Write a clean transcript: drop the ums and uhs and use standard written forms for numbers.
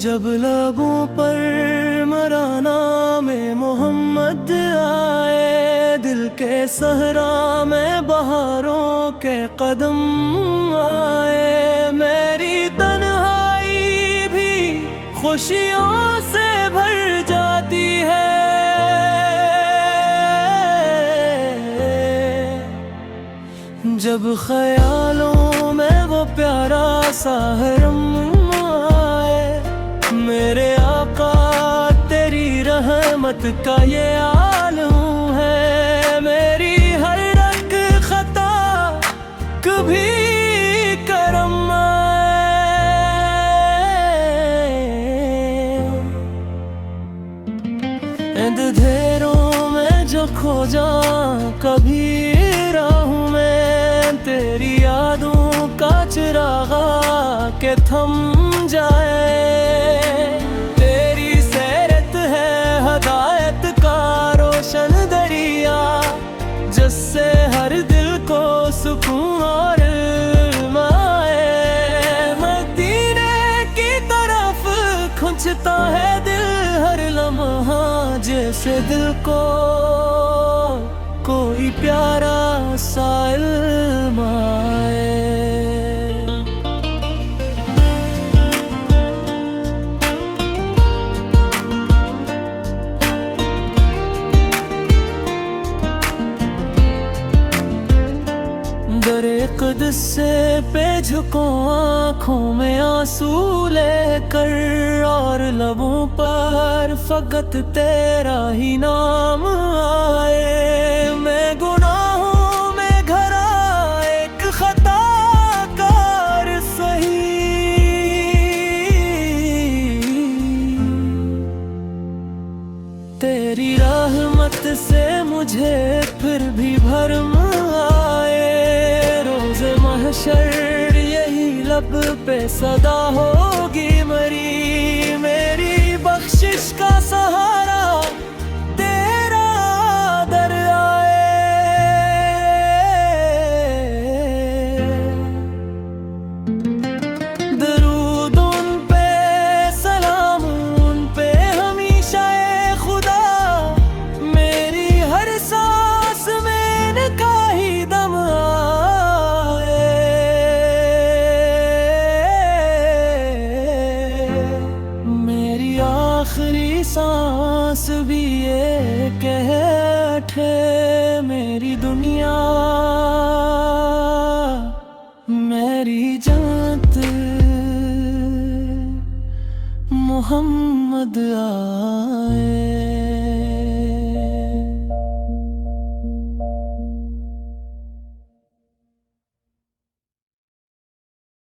जब लबों पर मराना में मोहम्मद आए, दिल के सहरा में बहारों के कदम आए। मेरी तन्हाई भी खुशियों से भर जाती है, जब ख्यालों में वो प्यारा सा हरम आए। मेरे आका तेरी रहमत का ये आलम है, मेरी हर रग खता कभी करम आए। अंधेरों में जो खो जा कभी राहों में, तेरी यादों का चिरागा के थम जाए। तेरी सैरत है हदायत का रोशन दरिया, जिससे हर दिल को सुकून और इल्म आए। मदीने की तरफ खुंचता है दिल हर लम्हा, जैसे दिल को कोई प्यारा सा इल्म आए। दरे क़ुद्स पे झुको आँखों में आंसू लेकर, और लबों पर फकत तेरा ही नाम आए। मैं गुनाहों में घरा एक खताकार सही, तेरी रहमत से मुझे फिर भी भरम आए। महशर यही लब पे सदा होगी मरी, मेरी बख्शिश का सहारा तेरा दर आए। दरूद उन पे सलाम उन पे हमेशा ए खुदा, मेरी हर सांस में इनका ही दम आखिरी सांस भी ये कह उठे। मेरी दुनिया मेरी जन्नत मोहम्मद आए।